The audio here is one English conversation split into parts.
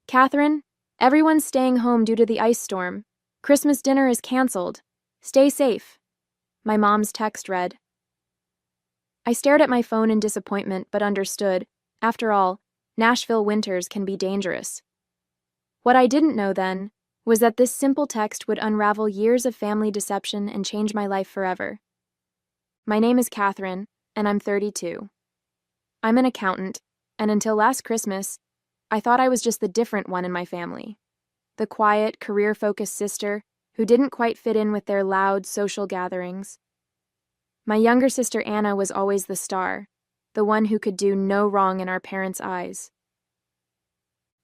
Catherine, everyone's staying home due to the ice storm. Christmas dinner is canceled. Stay safe. My mom's text read. I stared at my phone in disappointment but understood. After all, Nashville winters can be dangerous. What I didn't know then was that this simple text would unravel years of family deception and change my life forever. My name is Catherine, and I'm 32. I'm an accountant, and until last Christmas, I thought I was just the different one in my family. The quiet, career-focused sister who didn't quite fit in with their loud social gatherings. My younger sister Anna was always the star, the one who could do no wrong in our parents' eyes.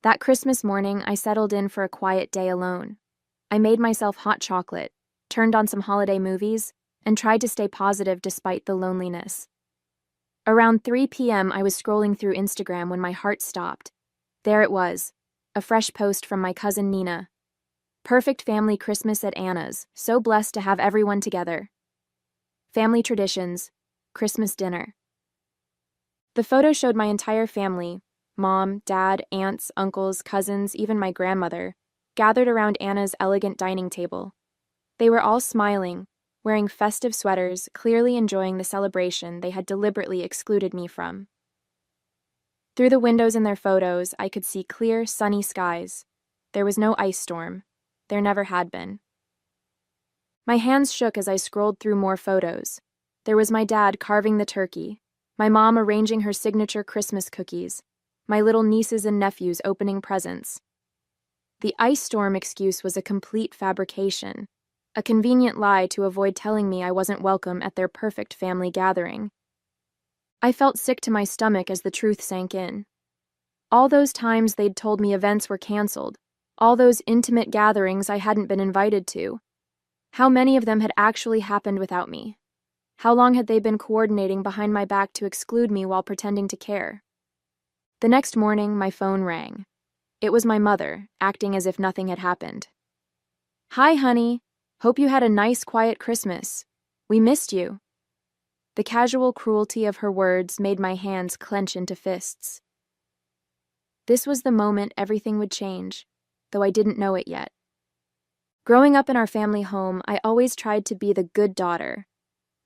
That Christmas morning, I settled in for a quiet day alone. I made myself hot chocolate, turned on some holiday movies, and tried to stay positive despite the loneliness. Around 3 p.m., I was scrolling through Instagram when my heart stopped. There it was, a fresh post from my cousin Nina. Perfect family Christmas at Anna's, so blessed to have everyone together. Family traditions, Christmas dinner. The photo showed my entire family, mom, dad, aunts, uncles, cousins, even my grandmother, gathered around Anna's elegant dining table. They were all smiling, wearing festive sweaters, clearly enjoying the celebration they had deliberately excluded me from. Through the windows in their photos, I could see clear, sunny skies. There was no ice storm. There never had been. My hands shook as I scrolled through more photos. There was my dad carving the turkey, my mom arranging her signature Christmas cookies, my little nieces and nephews opening presents. The ice storm excuse was a complete fabrication, a convenient lie to avoid telling me I wasn't welcome at their perfect family gathering. I felt sick to my stomach as the truth sank in. All those times they'd told me events were canceled, all those intimate gatherings I hadn't been invited to. How many of them had actually happened without me? How long had they been coordinating behind my back to exclude me while pretending to care? The next morning, my phone rang. It was my mother, acting as if nothing had happened. "Hi, honey. Hope you had a nice, quiet Christmas. We missed you." The casual cruelty of her words made my hands clench into fists. This was the moment everything would change, though I didn't know it yet. Growing up in our family home, I always tried to be the good daughter.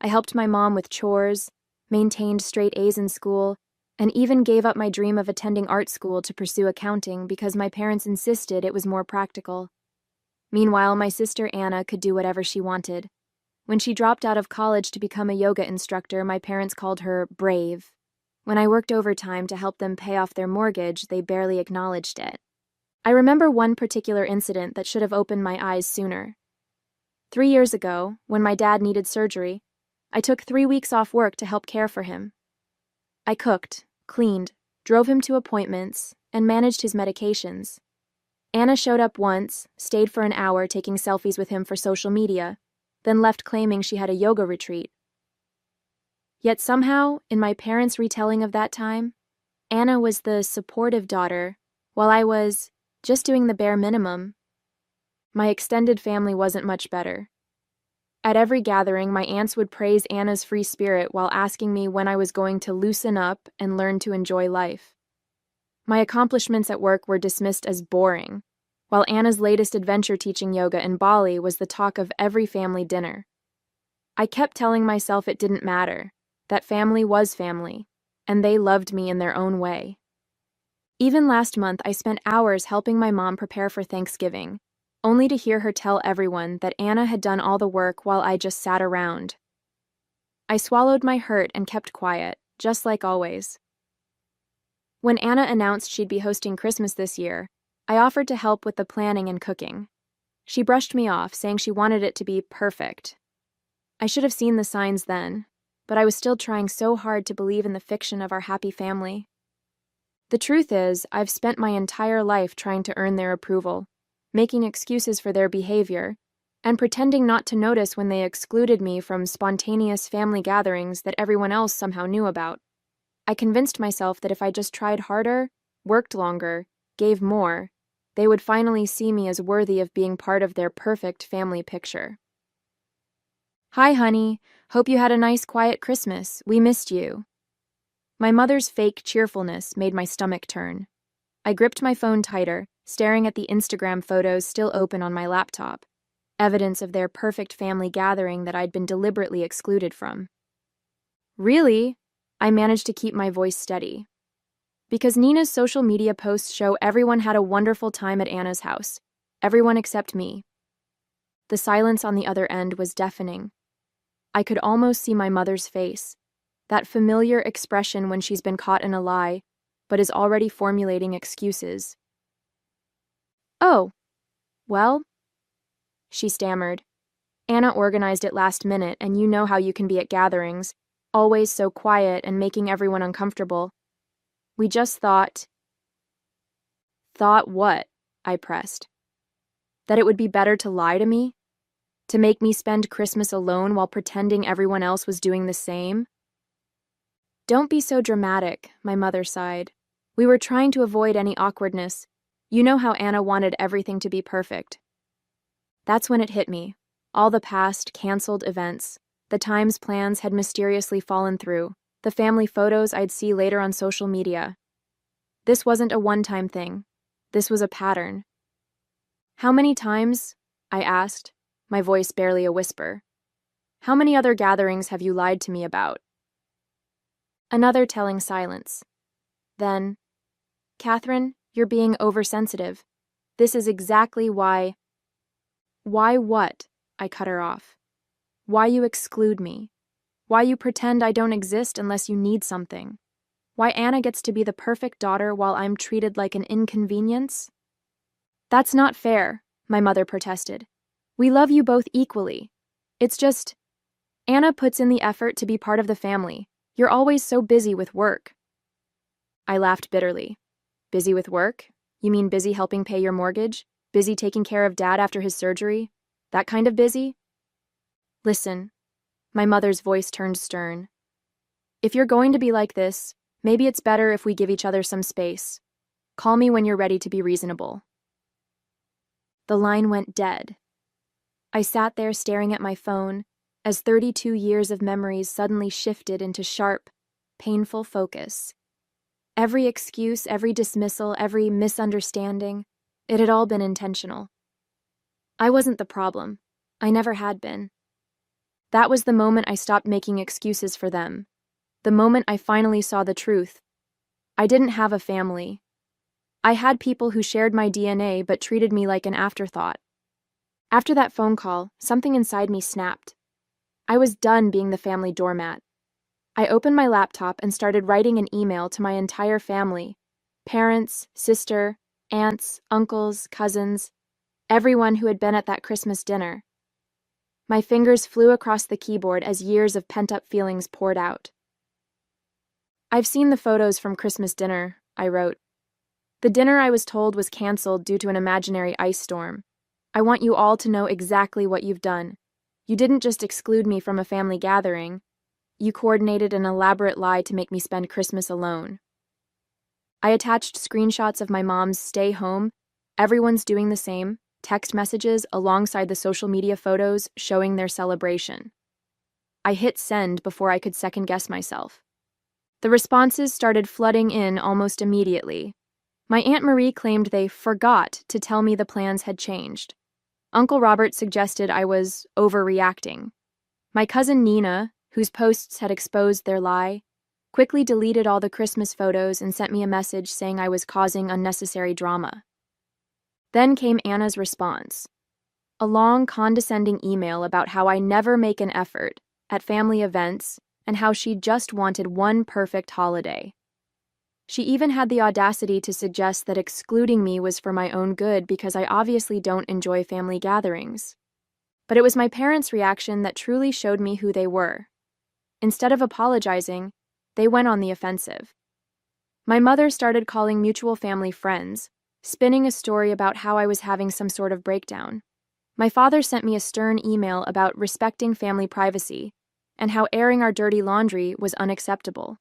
I helped my mom with chores, maintained straight A's in school, and even gave up my dream of attending art school to pursue accounting because my parents insisted it was more practical. Meanwhile, my sister Anna could do whatever she wanted. When she dropped out of college to become a yoga instructor, my parents called her brave. When I worked overtime to help them pay off their mortgage, they barely acknowledged it. I remember one particular incident that should have opened my eyes sooner. 3 years ago, when my dad needed surgery, I took 3 weeks off work to help care for him. I cooked, cleaned, drove him to appointments, and managed his medications. Anna showed up once, stayed for an hour taking selfies with him for social media, then left claiming she had a yoga retreat. Yet somehow, in my parents' retelling of that time, Anna was the supportive daughter, while I was just doing the bare minimum. My extended family wasn't much better. At every gathering, my aunts would praise Anna's free spirit while asking me when I was going to loosen up and learn to enjoy life. My accomplishments at work were dismissed as boring, while Anna's latest adventure teaching yoga in Bali was the talk of every family dinner. I kept telling myself it didn't matter, that family was family, and they loved me in their own way. Even last month, I spent hours helping my mom prepare for Thanksgiving, only to hear her tell everyone that Anna had done all the work while I just sat around. I swallowed my hurt and kept quiet, just like always. When Anna announced she'd be hosting Christmas this year, I offered to help with the planning and cooking. She brushed me off, saying she wanted it to be perfect. I should have seen the signs then, but I was still trying so hard to believe in the fiction of our happy family. The truth is, I've spent my entire life trying to earn their approval, making excuses for their behavior, and pretending not to notice when they excluded me from spontaneous family gatherings that everyone else somehow knew about. I convinced myself that if I just tried harder, worked longer, gave more, they would finally see me as worthy of being part of their perfect family picture. "Hi, honey. Hope you had a nice, quiet Christmas. We missed you." My mother's fake cheerfulness made my stomach turn. I gripped my phone tighter, staring at the Instagram photos still open on my laptop, evidence of their perfect family gathering that I'd been deliberately excluded from. Really? I managed to keep my voice steady. Because Nina's social media posts show everyone had a wonderful time at Anna's house. Everyone except me. The silence on the other end was deafening. I could almost see my mother's face, that familiar expression when she's been caught in a lie, but is already formulating excuses. "Oh, well," she stammered. "Anna organized it last minute, and you know how you can be at gatherings, always so quiet and making everyone uncomfortable. We just thought—" "Thought what?" I pressed. "That it would be better to lie to me? To make me spend Christmas alone while pretending everyone else was doing the same?" "Don't be so dramatic," my mother sighed. "We were trying to avoid any awkwardness. You know how Anna wanted everything to be perfect." That's when it hit me. All the past, canceled events, the times plans had mysteriously fallen through, the family photos I'd see later on social media. This wasn't a one-time thing. This was a pattern. "How many times?" I asked, my voice barely a whisper. "How many other gatherings have you lied to me about?" Another telling silence. Then, "Catherine, you're being oversensitive. This is exactly why—" "Why what?" I cut her off. "Why you exclude me. Why you pretend I don't exist unless you need something. Why Anna gets to be the perfect daughter while I'm treated like an inconvenience?" "That's not fair," my mother protested. "We love you both equally. It's just, Anna puts in the effort to be part of the family. You're always so busy with work." I laughed bitterly. "Busy with work? You mean busy helping pay your mortgage? Busy taking care of Dad after his surgery? That kind of busy?" "Listen," my mother's voice turned stern. "If you're going to be like this, maybe it's better if we give each other some space. Call me when you're ready to be reasonable." The line went dead. I sat there staring at my phone as 32 years of memories suddenly shifted into sharp, painful focus. Every excuse, every dismissal, every misunderstanding, it had all been intentional. I wasn't the problem. I never had been. That was the moment I stopped making excuses for them. The moment I finally saw the truth. I didn't have a family. I had people who shared my DNA but treated me like an afterthought. After that phone call, something inside me snapped. I was done being the family doormat. I opened my laptop and started writing an email to my entire family: parents, sister, aunts, uncles, cousins, everyone who had been at that Christmas dinner. My fingers flew across the keyboard as years of pent-up feelings poured out. "I've seen the photos from Christmas dinner," I wrote. "The dinner I was told was canceled due to an imaginary ice storm. I want you all to know exactly what you've done. You didn't just exclude me from a family gathering. You coordinated an elaborate lie to make me spend Christmas alone." I attached screenshots of my mom's "stay home, everyone's doing the same" text messages alongside the social media photos showing their celebration. I hit send before I could second-guess myself. The responses started flooding in almost immediately. My Aunt Marie claimed they forgot to tell me the plans had changed. Uncle Robert suggested I was overreacting. My cousin Nina, whose posts had exposed their lie, quickly deleted all the Christmas photos and sent me a message saying I was causing unnecessary drama. Then came Anna's response. A long, condescending email about how I never make an effort at family events and how she just wanted one perfect holiday. She even had the audacity to suggest that excluding me was for my own good because I obviously don't enjoy family gatherings. But it was my parents' reaction that truly showed me who they were. Instead of apologizing, they went on the offensive. My mother started calling mutual family friends, spinning a story about how I was having some sort of breakdown. My father sent me a stern email about respecting family privacy and how airing our dirty laundry was unacceptable.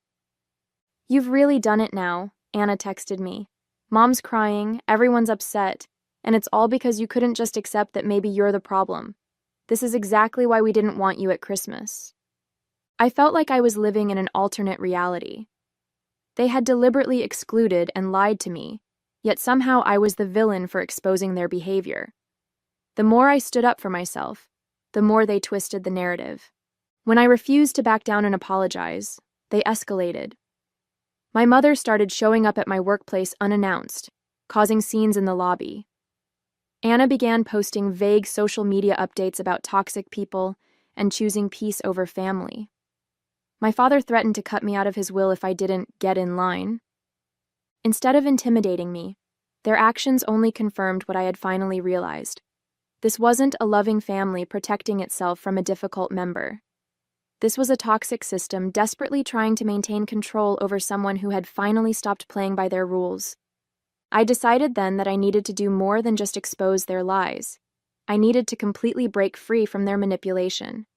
"You've really done it now," Anna texted me. "Mom's crying, everyone's upset, and it's all because you couldn't just accept that maybe you're the problem. This is exactly why we didn't want you at Christmas." I felt like I was living in an alternate reality. They had deliberately excluded and lied to me, yet somehow I was the villain for exposing their behavior. The more I stood up for myself, the more they twisted the narrative. When I refused to back down and apologize, they escalated. My mother started showing up at my workplace unannounced, causing scenes in the lobby. Anna began posting vague social media updates about toxic people and choosing peace over family. My father threatened to cut me out of his will if I didn't get in line. Instead of intimidating me, their actions only confirmed what I had finally realized. This wasn't a loving family protecting itself from a difficult member. This was a toxic system desperately trying to maintain control over someone who had finally stopped playing by their rules. I decided then that I needed to do more than just expose their lies. I needed to completely break free from their manipulation.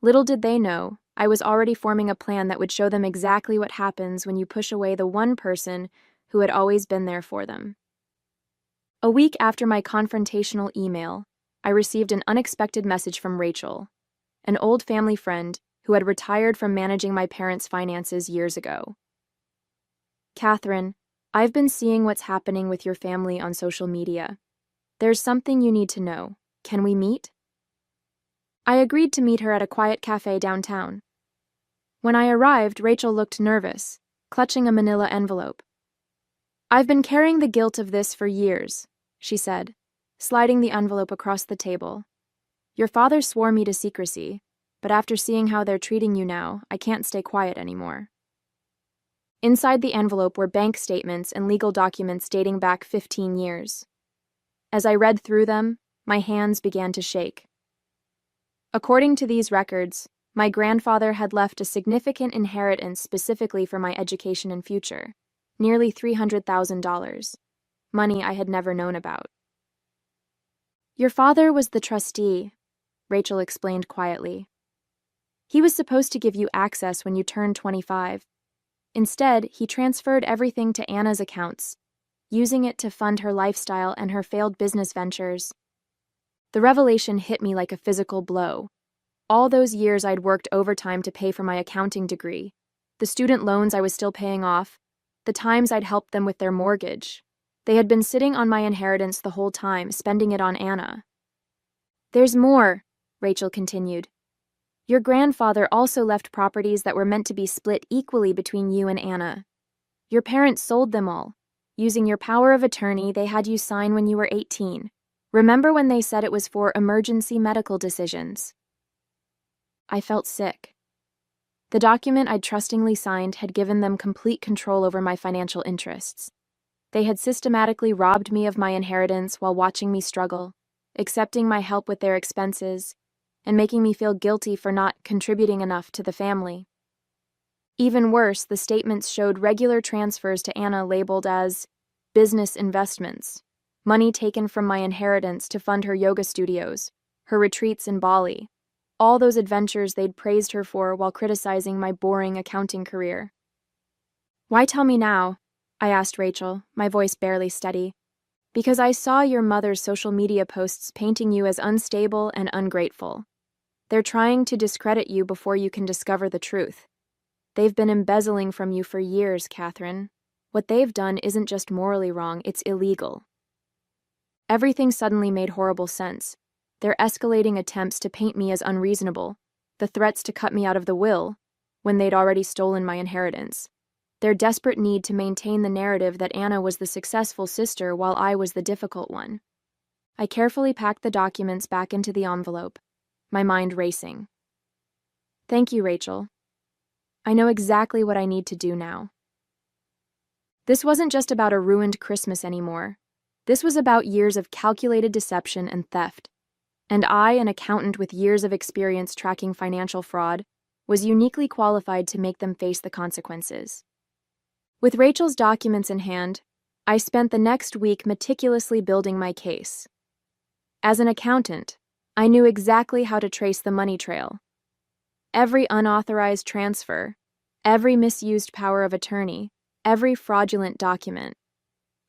Little did they know, I was already forming a plan that would show them exactly what happens when you push away the one person who had always been there for them. A week after my confrontational email, I received an unexpected message from Rachel, an old family friend who had retired from managing my parents' finances years ago. "Catherine, I've been seeing what's happening with your family on social media. There's something you need to know. Can we meet?" I agreed to meet her at a quiet cafe downtown. When I arrived, Rachel looked nervous, clutching a manila envelope. "I've been carrying the guilt of this for years," she said, sliding the envelope across the table. "Your father swore me to secrecy, but after seeing how they're treating you now, I can't stay quiet anymore." Inside the envelope were bank statements and legal documents dating back 15 years. As I read through them, my hands began to shake. According to these records, my grandfather had left a significant inheritance specifically for my education and future, nearly $300,000, money I had never known about. "Your father was the trustee," Rachel explained quietly. "He was supposed to give you access when you turned 25. Instead, he transferred everything to Anna's accounts, using it to fund her lifestyle and her failed business ventures." The revelation hit me like a physical blow. All those years I'd worked overtime to pay for my accounting degree, the student loans I was still paying off, the times I'd helped them with their mortgage. They had been sitting on my inheritance the whole time, spending it on Anna. "There's more," Rachel continued. "Your grandfather also left properties that were meant to be split equally between you and Anna. Your parents sold them all. Using your power of attorney, they had you sign when you were 18. Remember when they said it was for emergency medical decisions?" I felt sick. The document I'd trustingly signed had given them complete control over my financial interests. They had systematically robbed me of my inheritance while watching me struggle, accepting my help with their expenses, and making me feel guilty for not contributing enough to the family. Even worse, the statements showed regular transfers to Anna labeled as business investments, money taken from my inheritance to fund her yoga studios, her retreats in Bali, all those adventures they'd praised her for while criticizing my boring accounting career. "Why tell me now?" I asked Rachel, my voice barely steady. "Because I saw your mother's social media posts painting you as unstable and ungrateful. They're trying to discredit you before you can discover the truth. They've been embezzling from you for years, Catherine. What they've done isn't just morally wrong, it's illegal." Everything suddenly made horrible sense. Their escalating attempts to paint me as unreasonable, the threats to cut me out of the will, when they'd already stolen my inheritance, their desperate need to maintain the narrative that Anna was the successful sister while I was the difficult one. I carefully packed the documents back into the envelope, my mind racing. "Thank you, Rachel. I know exactly what I need to do now." This wasn't just about a ruined Christmas anymore. This was about years of calculated deception and theft. And I, an accountant with years of experience tracking financial fraud, was uniquely qualified to make them face the consequences. With Rachel's documents in hand, I spent the next week meticulously building my case. As an accountant, I knew exactly how to trace the money trail. Every unauthorized transfer, every misused power of attorney, every fraudulent document.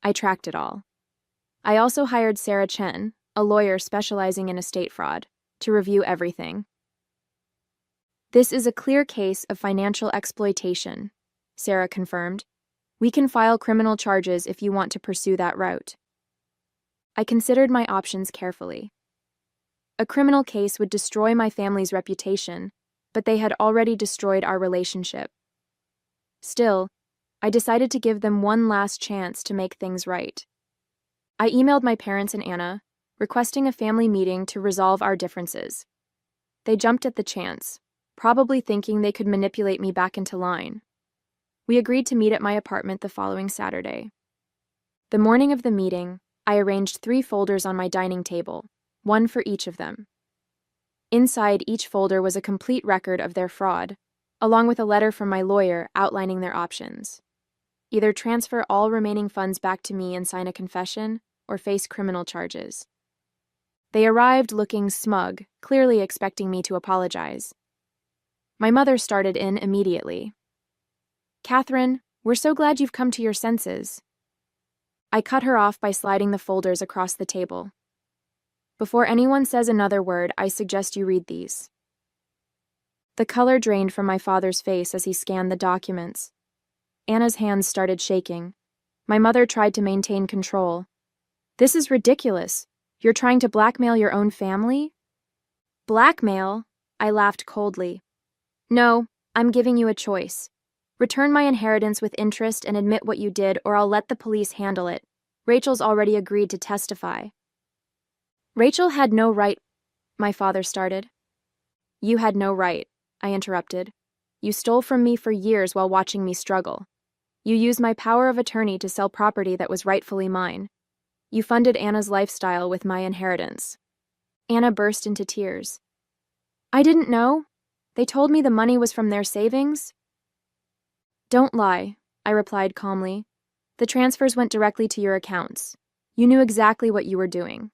I tracked it all. I also hired Sarah Chen, a lawyer specializing in estate fraud, to review everything. "This is a clear case of financial exploitation," Sarah confirmed. We can file criminal charges if you want to pursue that route. I considered my options carefully. A criminal case would destroy my family's reputation, but they had already destroyed our relationship. Still, I decided to give them one last chance to make things right. I emailed my parents and Anna, requesting a family meeting to resolve our differences. They jumped at the chance, probably thinking they could manipulate me back into line. We agreed to meet at my apartment the following Saturday. The morning of the meeting, I arranged 3 folders on my dining table, one for each of them. Inside each folder was a complete record of their fraud, along with a letter from my lawyer outlining their options. Either transfer all remaining funds back to me and sign a confession, or face criminal charges. They arrived looking smug, clearly expecting me to apologize. My mother started in immediately. "Catherine, we're so glad you've come to your senses." I cut her off by sliding the folders across the table. "Before anyone says another word, I suggest you read these." The color drained from my father's face as he scanned the documents. Anna's hands started shaking. My mother tried to maintain control. "This is ridiculous. You're trying to blackmail your own family?" "Blackmail?" I laughed coldly. "No, I'm giving you a choice. Return my inheritance with interest and admit what you did, or I'll let the police handle it. Rachel's already agreed to testify." "Rachel had no right," my father started. "You had no right," I interrupted. "You stole from me for years while watching me struggle. You used my power of attorney to sell property that was rightfully mine. You funded Anna's lifestyle with my inheritance." Anna burst into tears. "I didn't know. They told me the money was from their savings." "Don't lie," I replied calmly. "The transfers went directly to your accounts. You knew exactly what you were doing."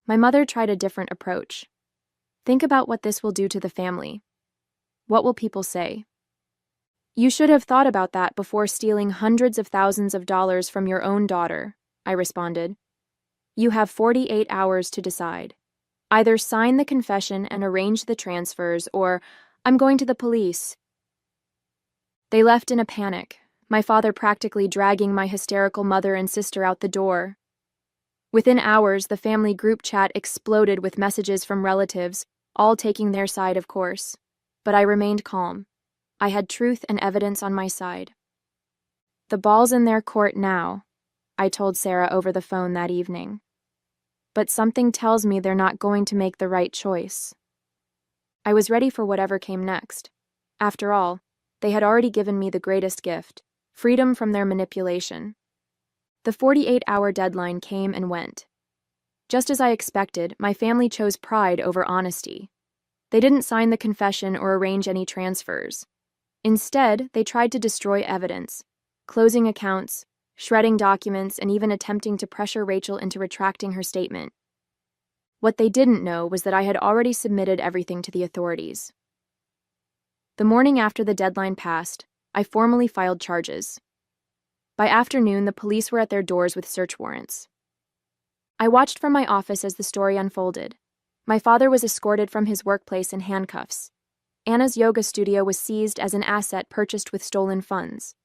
My mother tried a different approach. "Think about what this will do to the family. What will people say?" "You should have thought about that before stealing hundreds of thousands of dollars from your own daughter," I responded. "You have 48 hours to decide. Either sign the confession and arrange the transfers, or I'm going to the police." They left in a panic, my father practically dragging my hysterical mother and sister out the door. Within hours, the family group chat exploded with messages from relatives, all taking their side, of course. But I remained calm. I had truth and evidence on my side. "The ball's in their court now," I told Sarah over the phone that evening. "But something tells me they're not going to make the right choice." I was ready for whatever came next. After all, they had already given me the greatest gift, freedom from their manipulation. The 48-hour deadline came and went. Just as I expected, my family chose pride over honesty. They didn't sign the confession or arrange any transfers. Instead, they tried to destroy evidence, closing accounts, shredding documents, and even attempting to pressure Rachel into retracting her statement. What they didn't know was that I had already submitted everything to the authorities. The morning after the deadline passed, I formally filed charges. By afternoon, the police were at their doors with search warrants. I watched from my office as the story unfolded. My father was escorted from his workplace in handcuffs. Anna's yoga studio was seized as an asset purchased with stolen funds.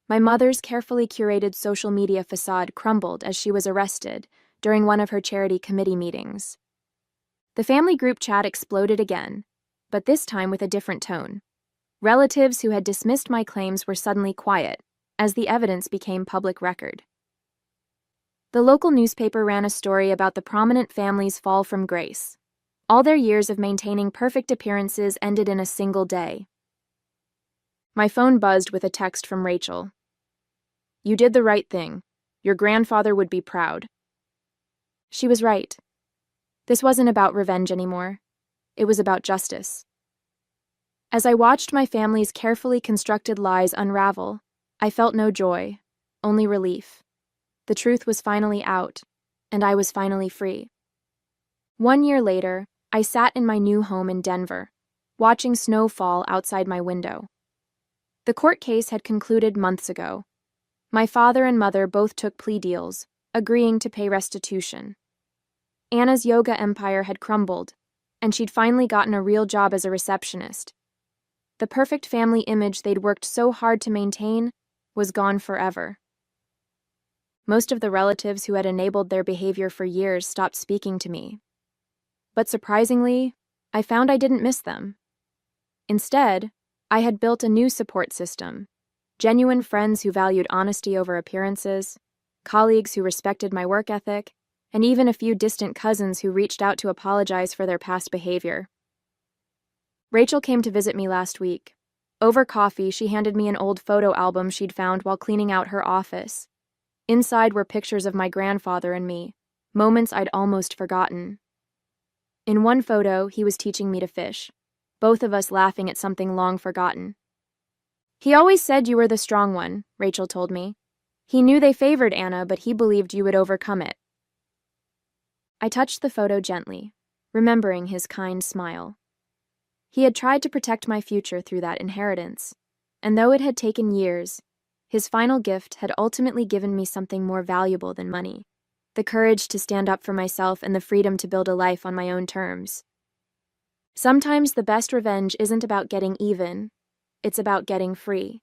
My mother's carefully curated social media facade crumbled as she was arrested during one of her charity committee meetings. The family group chat exploded again, but this time with a different tone. Relatives who had dismissed my claims were suddenly quiet, as the evidence became public record. The local newspaper ran a story about the prominent family's fall from grace. All their years of maintaining perfect appearances ended in a single day. My phone buzzed with a text from Rachel. "You did the right thing. Your grandfather would be proud." She was right. This wasn't about revenge anymore. It was about justice. As I watched my family's carefully constructed lies unravel, I felt no joy, only relief. The truth was finally out, and I was finally free. 1 year later, I sat in my new home in Denver, watching snow fall outside my window. The court case had concluded months ago. My father and mother both took plea deals, agreeing to pay restitution. Anna's yoga empire had crumbled, and she'd finally gotten a real job as a receptionist. The perfect family image they'd worked so hard to maintain was gone forever. Most of the relatives who had enabled their behavior for years stopped speaking to me. But surprisingly, I found I didn't miss them. Instead, I had built a new support system, genuine friends who valued honesty over appearances, colleagues who respected my work ethic, and even a few distant cousins who reached out to apologize for their past behavior. Rachel came to visit me last week. Over coffee, she handed me an old photo album she'd found while cleaning out her office. Inside were pictures of my grandfather and me, moments I'd almost forgotten. In one photo, he was teaching me to fish, both of us laughing at something long forgotten. "He always said you were the strong one," Rachel told me. "He knew they favored Anna, but he believed you would overcome it." I touched the photo gently, remembering his kind smile. He had tried to protect my future through that inheritance, and though it had taken years, his final gift had ultimately given me something more valuable than money: the courage to stand up for myself and the freedom to build a life on my own terms. Sometimes the best revenge isn't about getting even, it's about getting free.